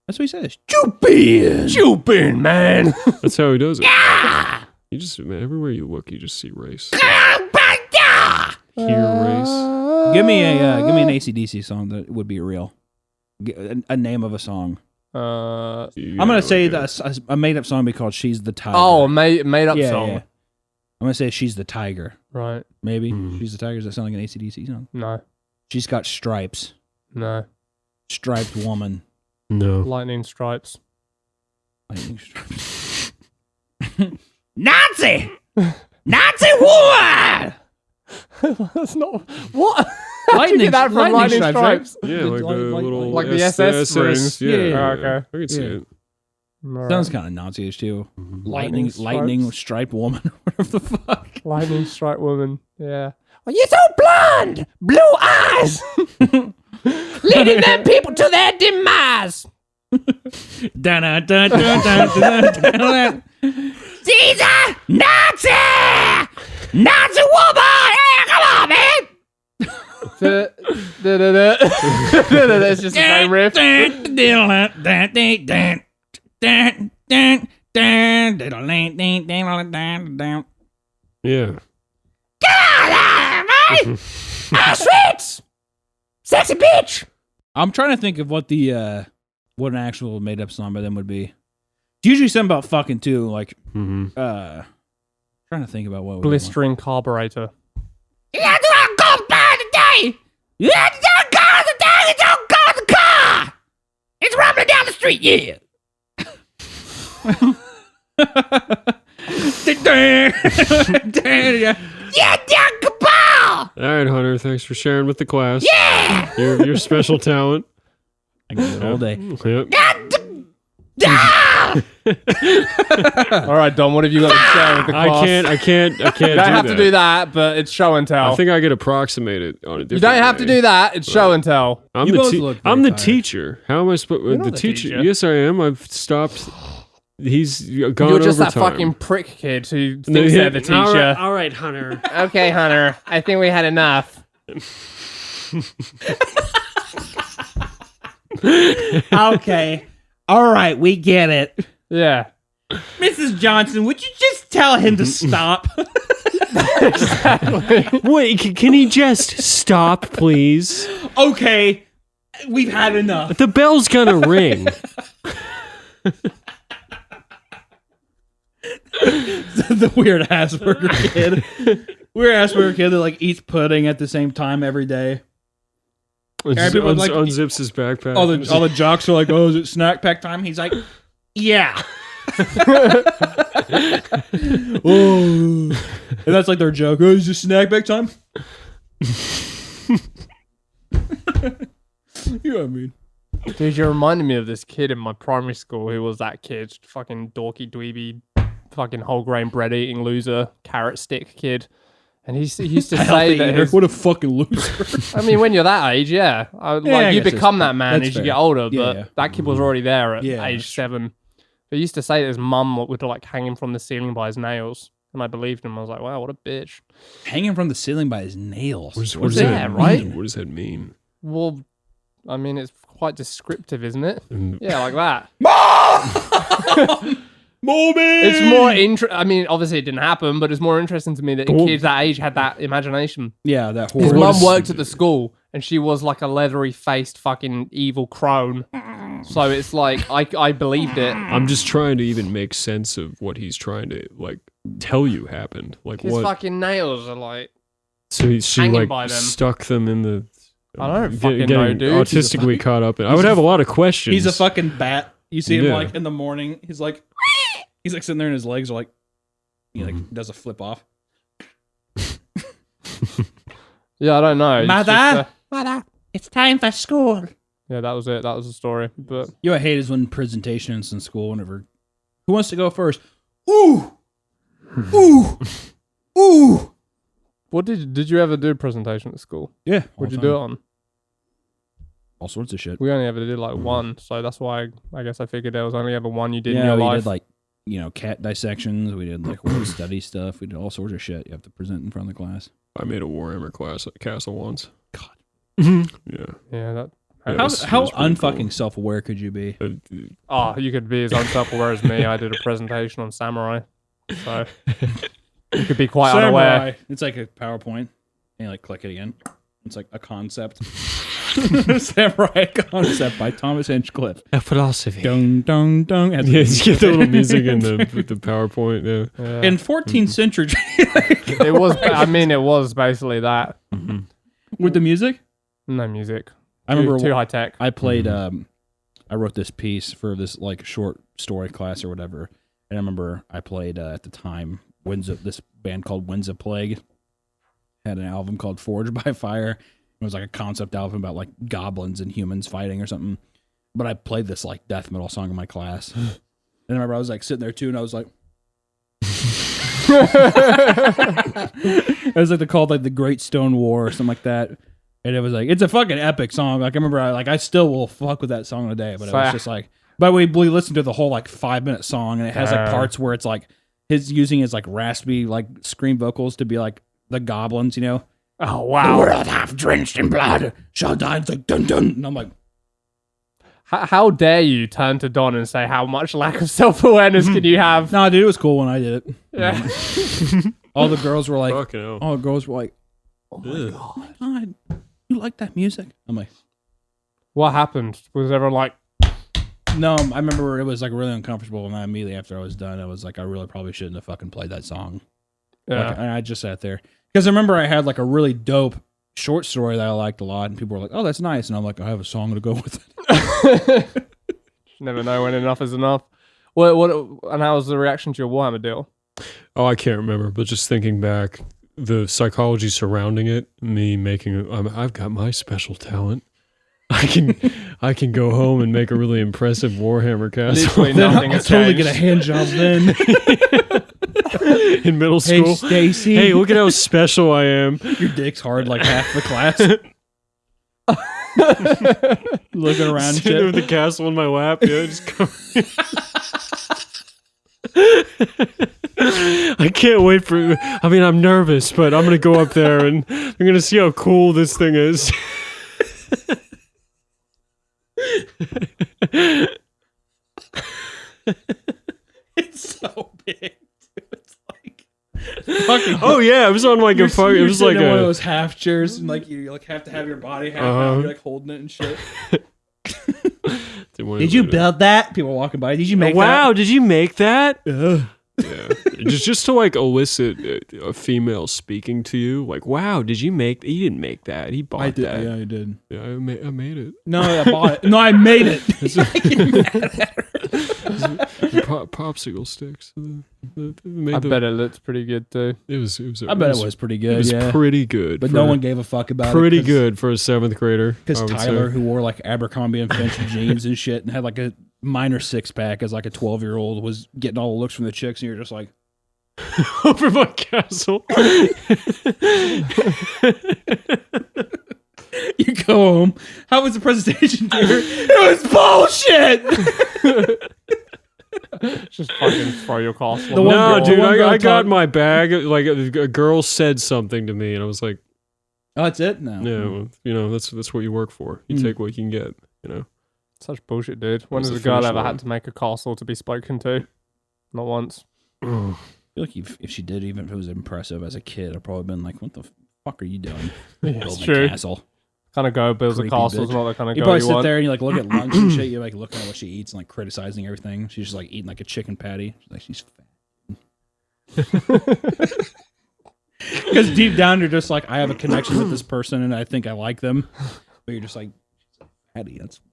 That's what he says. Stupid, man. That's how he does it. Ah! You just, man, everywhere you look, you just see race. Ah! Hear race. Give me an AC/DC song that would be real. A name of a song. I'm gonna say that a made up song be called "She's the Tiger." Oh, made up yeah, song. yeah. I'm gonna say "She's the Tiger." Right. Maybe "She's the Tiger." Does that sound like an AC/DC song? No. She's got stripes. No. Striped woman. No. Lightning stripes. Lightning stripes. Nazi! Nazi woman! That's not what. How'd you Lightning- get that from lightning lightning stripes, stripes? Yeah, like the little... like the SS runes. Yeah, Yeah. Okay. I can see Yeah. it. Alright. Sounds kind of Nazi-ish too. Lightning Lightning stripes? striped woman. Whatever the fuck. Lightning stripe woman. Yeah. Oh, you're so blonde! Blue eyes! Leading them people to their demise! Dun, dun, dun, dun, dun, dun, dun, dun. She's a Nazi! Nazi woman! Hey, come on, man! It's just the same riff. Yeah. Auschwitz! Sexy bitch! I'm trying to think of what the what an actual made up song by them would be. It's usually something about fucking too, like Mm-hmm. trying to think about what would Blistering carburetor. You have to go by today! You have to go today! You don't go the car! It's rumbling down the street, yeah! Yeah, kapow! All right, Hunter. Thanks for sharing with the class. Yeah! Your special talent. I can do it all day. Yep. Ah! All right, Dom, what have you got to share with the class? I can't You don't have to do that, but it's show and tell. I think I get approximated on a different You don't have to do that. It's show and tell. I'm You the both look very I'm the tired. teacher. How am I supposed? You're The not the teacher. teacher. Yes, I am. I've stopped. He's gone You're just that overtime. fucking prick kid who thinks they're the teacher. All right, Hunter. Okay, Hunter. I think we had enough. Okay. All right, we get it. Yeah. Mrs. Johnson, would you just tell him to stop? Wait, can he just stop, please? Okay, we've had enough. The bell's gonna ring. The weird Asperger kid. Weird Asperger kid that like eats pudding at the same time every day. Everyone, like- unzips his backpack. All the jocks are like, "Oh, is it snack pack time?" He's like, Yeah. "Oh," and that's like their joke. "Oh, is it snack pack time?" You know what I mean? Dude, you reminded me of this kid in my primary school who was that kid. Fucking dorky, dweeby, fucking whole grain bread eating loser, carrot stick kid. And he used to say that his, What a fucking loser. I mean, when you're that age, yeah. I Like, you guess become it's- that man that's as you fair. get older, Yeah, but yeah. that kid was already there at Yeah, that's age 7. But he used to say that his mum would like hang him from the ceiling by his nails. And I believed him. I was like, wow, what a bitch. Hanging from the ceiling by his nails. What does Yeah, that right? mean? What does that mean? Well, I mean, it's quite descriptive, isn't it? And- Yeah, like that. Moby! It's more I mean, obviously it didn't happen, but it's more interesting to me that kids that age had that imagination. Yeah, that His horrible. mum worked at the school, and she was like a leathery faced fucking evil crone. So it's like I believed it. I'm just trying to even make sense of what he's trying to like tell you happened. Like His what? fucking nails are like So she hanging like by them. stuck them in the. I don't get- fucking getting know, dude. Artistically caught up in. I would have a lot of questions. He's a fucking bat. You see him Yeah. like in the morning. He's like sitting there and his legs are like, he like does a flip off. Yeah, I don't know. It's Mother? just, Mother, it's time for school. yeah, that was it. That was the story. But You know what I hate is when presentations in school, whenever, who wants to go first? Ooh! Ooh! Ooh! what did you ever do a presentation at school? Yeah. What'd you do it on? All sorts of shit. We only ever did like one, so that's why I guess I figured there was only ever one you did in Yeah, your we life. did like, cat dissections. We did like word study stuff. We did all sorts of shit. You have to present in front of the class. I made a Warhammer class at Castle once. God. Yeah. yeah, that. Yeah, it How was- it how was pretty unfucking cool. self-aware could you be? Oh, you could be as unself-aware as me. I did a presentation on samurai, so you could be quite unaware. It's like a PowerPoint. And you like click it again. It's like a concept. Samurai concept by Thomas Hinchcliffe. A philosophy. Dun dun dun. Has Yeah, you get the little music in the PowerPoint. Yeah. Yeah. In 14th century, It was. I mean, it was basically that. with the music. No music. I remember too high tech. I played. I wrote this piece for this like short story class or whatever, and I remember I played at the time this band called Winds of Plague had an album called Forged by Fire. It was like a concept album about like goblins and humans fighting or something. But I played this like death metal song in my class, and I remember I was like sitting there too, and I was like. It was like called like the Great Stone War or something like that, and it was like it's a fucking epic song. Like I remember, I still will fuck with that song today. But it was just like, but we listened to the whole like 5-minute song, and it has like parts where it's like his using his like raspy like scream vocals to be like the goblins, you know. Oh The wow! world half drenched in blood shall die. It's like dun dun, and I'm like, How dare you turn to Don and say how much lack of self-awareness can you have? nah, dude, it was cool when I did it. Yeah. All the girls were like, Fucking hell. all the girls were like, Oh my Ugh. god! God, you like that music? I'm like, What happened? Was everyone like, no, I remember it was like really uncomfortable, and I immediately after I was done, I was like, I really probably shouldn't have fucking played that song. yeah? Like, and I just sat there because I remember I had like a really dope short story that I liked a lot, and people were like, "Oh, that's nice," and I'm like, "I have a song to go with it." Never know when enough is enough. What? And how was the reaction to your Warhammer deal? Oh, I can't remember, but just thinking back, the psychology surrounding it, me making, I've got my special talent. I can go home and make a really impressive Warhammer castle. Literally Then nothing I'll has totally changed. get a hand job then. In middle Hey, school. Stacy. Hey, look at how special I am. Your dick's hard like half the class. Looking around and Sitting there shit. with the castle in my lap. Yeah, just come. I can't wait for. I mean, I'm nervous, but I'm gonna go up there and I'm gonna see how cool this thing is. It's so big. It's like fucking. Oh yeah, it was on like a fuck. It was like one of a. those half chairs, and like you like have to have your body half out. You're like holding it and shit. Did you build that? People walking by. Did you make that? Wow, did you make that? Ugh. Yeah, just to like elicit a female speaking to you, like, "Wow, did you make? He didn't make that. He bought I did. that. Yeah, I did. Yeah, I made it. No, I bought it. No, I made it. Popsicle sticks. I bet it looks pretty good too. It was. I bet it was pretty good. It was yeah. pretty good, But for- no one gave a fuck about it. pretty good for a 7th grader. Because I would Tyler, say. who wore like Abercrombie and Finch jeans and shit, and had like a minor 6-pack as like a 12-year-old, was getting all the looks from the chicks, and you're just like, over my castle. you go home. How was the presentation, dear? It was bullshit. Just fucking throw your castle. The on one the No, girl- wall. dude, one girl I got talk- my bag. Like a girl said something to me, and I was like, Oh, that's it? No. "Yeah, well, you know, that's what you work for. You take what you can get. You know." Such bullshit, dude. When was has a the girl finish ever line. had to make a castle to be spoken to? Not once. I feel like if she did, even if it was impressive as a kid, I'd probably been like, what the fuck are you doing? It's Building true. a castle. Kind of go builds a Creepy castle is bitch. not the kind of You girl probably you sit want. there and you like look at lunch and shit. You're like looking at what she eats and like criticizing everything. She's just like eating like a chicken patty. She's like, she's fat. Because deep down you're just like, I have a connection with this person and I think I like them. But you're just like, she's a fatty. That's weird.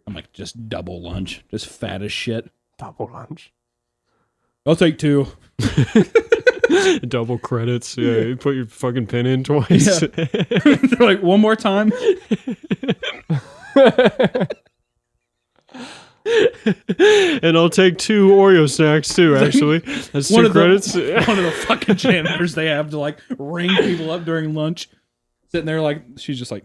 I'm like, just double lunch, just fat as shit. Double lunch. I'll take 2. Double credits. Yeah, you put your fucking pin in twice. They're like, one more time. And I'll take 2 Oreo snacks too. Actually, that's 2 credits. One of the fucking janitors they have to like ring people up during lunch. Sitting there like, she's just like.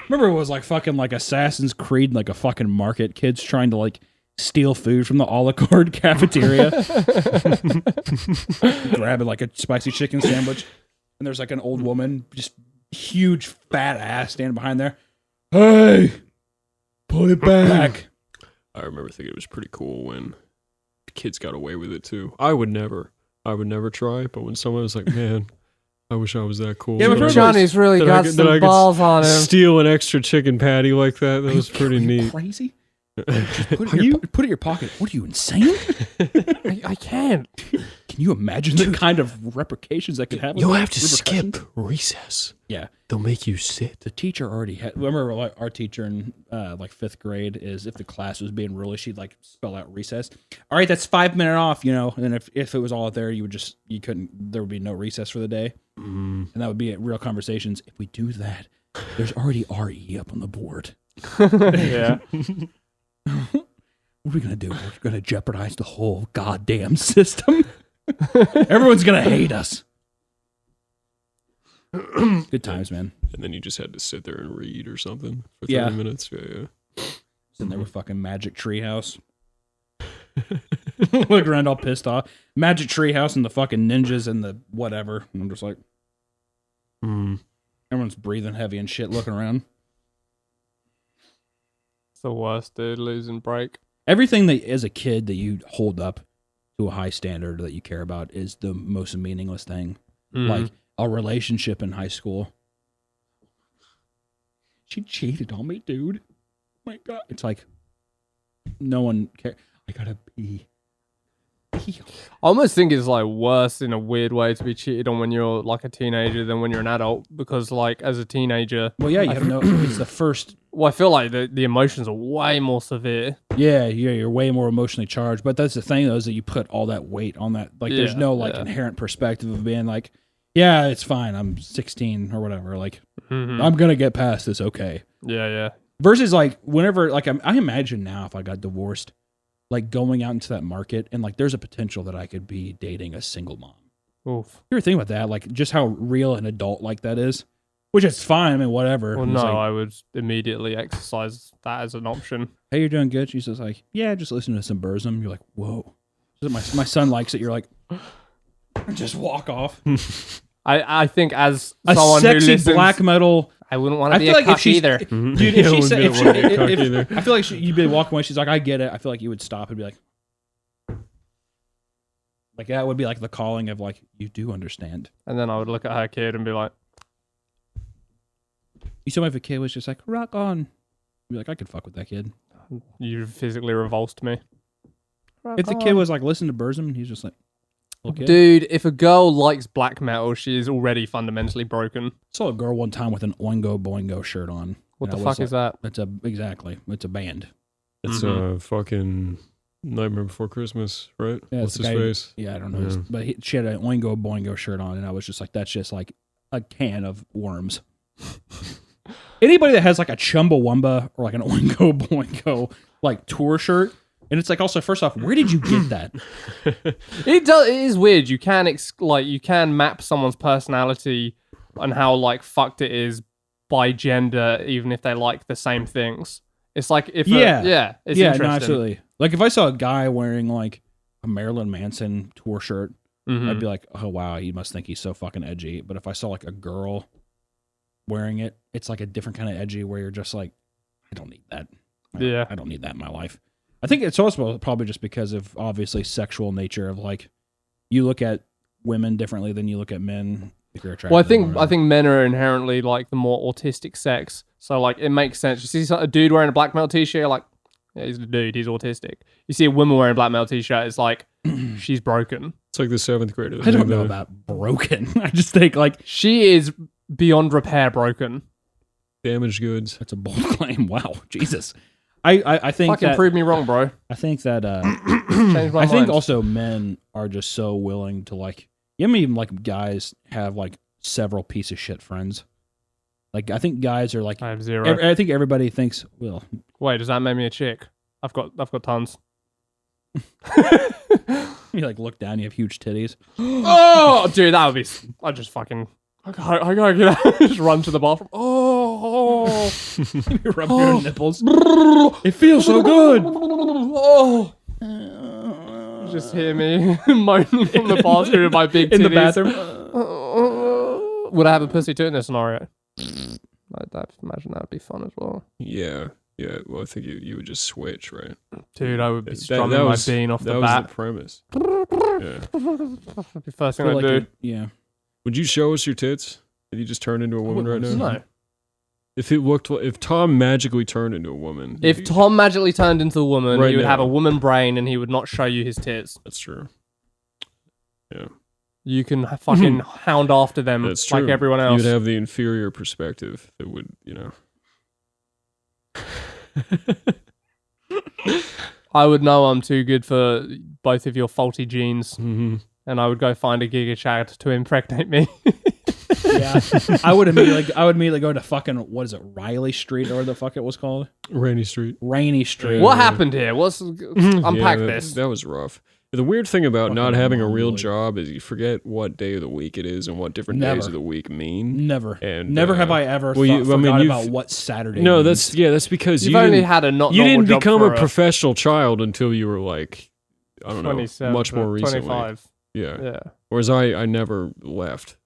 Remember it was like fucking like Assassin's Creed, like a fucking market. Kids trying to like steal food from the a la carte cafeteria. Grabbing like a spicy chicken sandwich. And there's like an old woman, just huge fat ass standing behind there. Hey, put it back. I remember thinking it was pretty cool when kids got away with it too. I would never try. But when someone was like, "Man, I wish I was that cool," Yeah, but that I could Johnny's really that I got could- some that I could balls on him. steal an extra chicken patty like that. That was pretty Are you neat. crazy? Just put it in your pocket. What are you, insane? I can't. Can you imagine the kind of repercussions that could have? You'll have to repercussions? skip recess. Yeah, They'll make you sit. the teacher already had. Remember, like, our teacher in like 5th grade is if the class was being really, she'd like spell out recess. All right, that's 5-minute off, you know. And if it was all out there, you couldn't. There would be no recess for the day, and that would be real conversations. If we do that, there's already RE up on the board. Yeah. What are we gonna do? We're gonna jeopardize the whole goddamn system. Everyone's gonna hate us. Good times, man. And then you just had to sit there and read or something for 30 Yeah. minutes. Yeah. Sitting there with fucking Magic Treehouse. Look around all pissed off. Magic Treehouse and the fucking ninjas and the whatever. And I'm just like, everyone's breathing heavy and shit, looking around. It's the worst, dude. Losing break. Everything that as a kid that you hold up to a high standard that you care about is the most meaningless thing. Like a relationship in high school. She cheated on me, dude. Oh my God. It's like no one cares. I gotta pee. I almost think it's like worse in a weird way to be cheated on when you're like a teenager than when you're an adult, because like as a teenager, Well, yeah, you have no. It's the first. well, I feel like the emotions are way more severe. Yeah, you're way more emotionally charged. But that's the thing, though, is that you put all that weight on that. Like, there's Yeah, no like yeah. inherent perspective of being like, yeah, it's fine. I'm 16 or whatever. Like, Mhm. I'm gonna get past this. Okay. Yeah. Versus like whenever like I imagine now if I got divorced, like going out into that market and like there's a potential that I could be dating a single mom. Oof. You ever think about that? Like just how real an adult like that is, which is fine. I mean, whatever. Well, It's no, like, I would immediately exercise that as an option. hey, you're doing good. She's just like, yeah, just listen to some Burzum. You're like, whoa. My son likes it. You're like, just walk off. I think as A someone who sexy listens, black metal. I wouldn't want to I be feel a like if cuck she's either. dude, if Yeah, she I said, wouldn't if wanna be a she, cuck if, either. I feel like you'd be walking away. She's like, I get it. I feel like you would stop and be like that would be like the calling of like, you do understand. And then I would look at her kid and be like, You saw if a kid was just like, rock on. You'd be like, I could fuck with that kid. you physically revulsed me. If the kid was like, listen to Burzum, and he's just like, okay. Dude, if a girl likes black metal, she is already fundamentally broken. I saw a girl one time with an Oingo Boingo shirt on. What And the I was fuck is like, that? It's a band. It's Mhm. fucking Nightmare Before Christmas, right? Yeah, What's it's his the guy- face? Yeah, I don't know. Yeah. But she had an Oingo Boingo shirt on, and I was just like, that's just like a can of worms. Anybody that has like a Chumbawamba or like an Oingo Boingo like tour shirt, and it's like also first off, where did you get that? It is weird. You can you can map someone's personality and how like fucked it is by gender, even if they like the same things. It's like if it's yeah, interesting. no, absolutely. Like if I saw a guy wearing like a Marilyn Manson tour shirt, Mhm. I'd be like, oh wow, he must think he's so fucking edgy. But if I saw like a girl wearing it, it's like a different kind of edgy where you're just like, I don't need that. Yeah. I don't need that in my life. I think it's also probably just because of obviously sexual nature of like you look at women differently than you look at men if you're attracted. Well, to them or I think men are inherently like the more autistic sex, so like it makes sense. You see a dude wearing a black metal t-shirt, you're like, yeah, he's a dude, he's autistic. You see a woman wearing a black metal t-shirt, it's like she's broken. It's like the 7th graders. I don't know about broken. I just think like She is beyond repair broken. damaged goods. that's a bold claim. Wow, Jesus. I think Fucking that prove me wrong, bro. I think that Change my I think mind. also men are just so willing to like. You mean like guys have like several piece of shit friends. Like I think guys are like. I have zero. I think everybody thinks. Well, Wait, does that make me a chick? I've got tons. you like look down, you have huge titties. Oh, dude, that would be. I just fucking. I gotta get out. Just run to the bathroom. Oh, You rub your nipples. It feels so good. oh. Just hear me moaning from the bathroom with my big titties. In the bathroom. Would I have a pussy too in this scenario? I'd imagine that'd be fun as well. Yeah. Yeah. Well, I think you would just switch, right? Dude, I would be That strumming my bean off that the was bat. the premise. Yeah. That'd be the first thing Feel I'd like do. yeah. Would you show us your tits? Did you just turn into a woman right now? No. If Tom magically turned into a woman. If you- Tom magically turned into a woman, Right he would have now. a woman brain and he would not show you his tits. That's true. Yeah. You can fucking hound after them That's true. like everyone else. You'd have the inferior perspective that would, I would know I'm too good for both of your faulty genes, Mhm. and I would go find a Giga Chad to impregnate me. Yeah. I would immediately go to fucking what is it, Riley Street or what the fuck it was called? Rainy Street. Rainy Street. What happened here? Unpack Yeah, this. That was rough. The weird thing about not Fucking having a real mongoloid. job is you forget what day of the week it is and what different Never. days of the week mean. Never. And, Never have I ever well, you- I mean, forgot you've- about what Saturday No, means. that's because You've you only didn't, had a not you normal didn't job become for a professional child until you were like, I don't know, 27, much more recently. 25. Yeah. Yeah. Whereas I never left,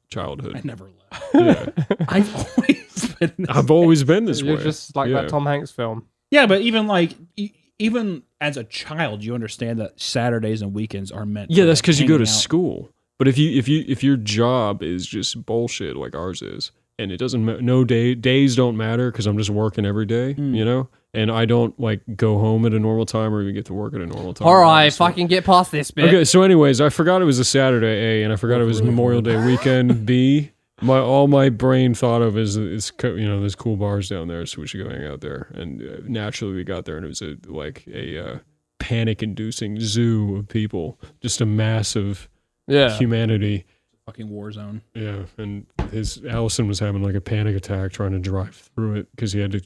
childhood. I never left. Yeah. I've always been this I've way. always been this You're way. just like Yeah. that Tom Hanks film. Yeah, but even like even as a child, you understand that Saturdays and weekends are meant. Yeah, for, that's like, because you go to hanging out. school. But if your job is just bullshit like ours is, and it doesn't days don't matter because I'm just working every day, and I don't like go home at a normal time or even get to work at a normal time. All right, obviously. fucking get past this bit. Okay, so anyways, I forgot it was a Saturday, A, and I forgot it was Memorial Day weekend, B. All my brain thought of is there's cool bars down there, so we should go hang out there. And naturally, we got there, and it was a panic-inducing zoo of people, just a massive Yeah. humanity. Fucking war zone. Yeah, and Allison was having like a panic attack trying to drive through it because he had to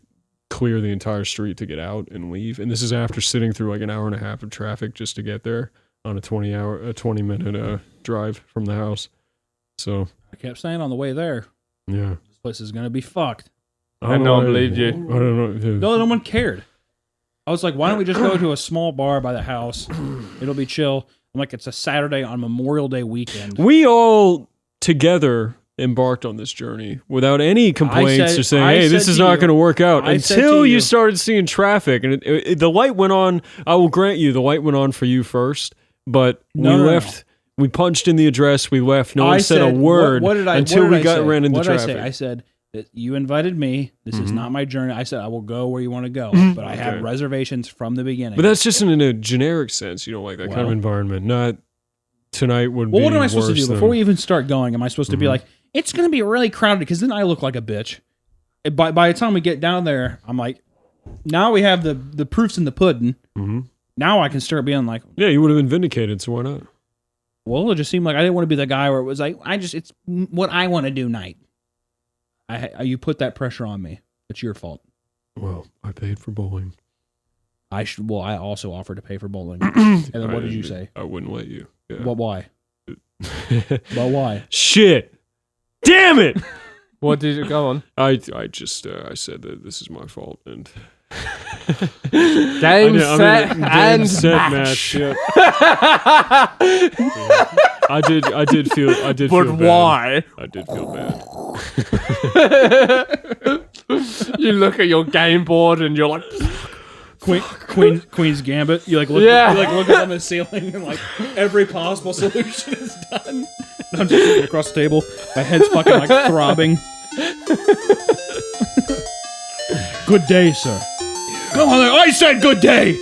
clear the entire street to get out and leave. And this is after sitting through like an hour and a half of traffic just to get there on a 20-minute drive from the house. So I kept saying on the way there, yeah, this place is gonna be fucked. I don't believe you. I don't know. Dude. No one cared. I was like, why don't we just go to a small bar by the house? It'll be chill. I'm like, it's a Saturday on Memorial Day weekend. We all together embarked on this journey without any complaints or saying, hey, this is not going to work out until you started seeing traffic. And the light went on. I will grant you, the light went on for you first, but we left. We punched in the address. We left. No one said a word until we ran into traffic. I said that you invited me. This is not my journey. I said I will go where you want to go, but I have reservations from the beginning. But that's just in a generic sense. You don't like that kind of environment. Not tonight would be worse. What am I supposed to do before we even start going? Am I supposed to be like, it's going to be really crowded? Because then I look like a bitch. By the time we get down there, I'm like, now we have the proofs in the pudding. Now I can start being like, yeah, you would have been vindicated. So why not? Well, it just seemed like I didn't want to be the guy where it was like, it's what I want to do night. You put that pressure on me. It's your fault. Well, I paid for bowling. I also offered to pay for bowling. And then what did you say? I wouldn't let you. Yeah. Well, why? Well, why? Shit. Damn it. What did it go on? I just I said that this is my fault and game set match. Yeah. I did feel bad. Why? I did feel bad. You look at your game board and you're like, Queen's Gambit. You like look up on the ceiling and like every possible solution is done. I'm just sitting across the table. My head's fucking like throbbing. Good day, sir. Come on, I said good day.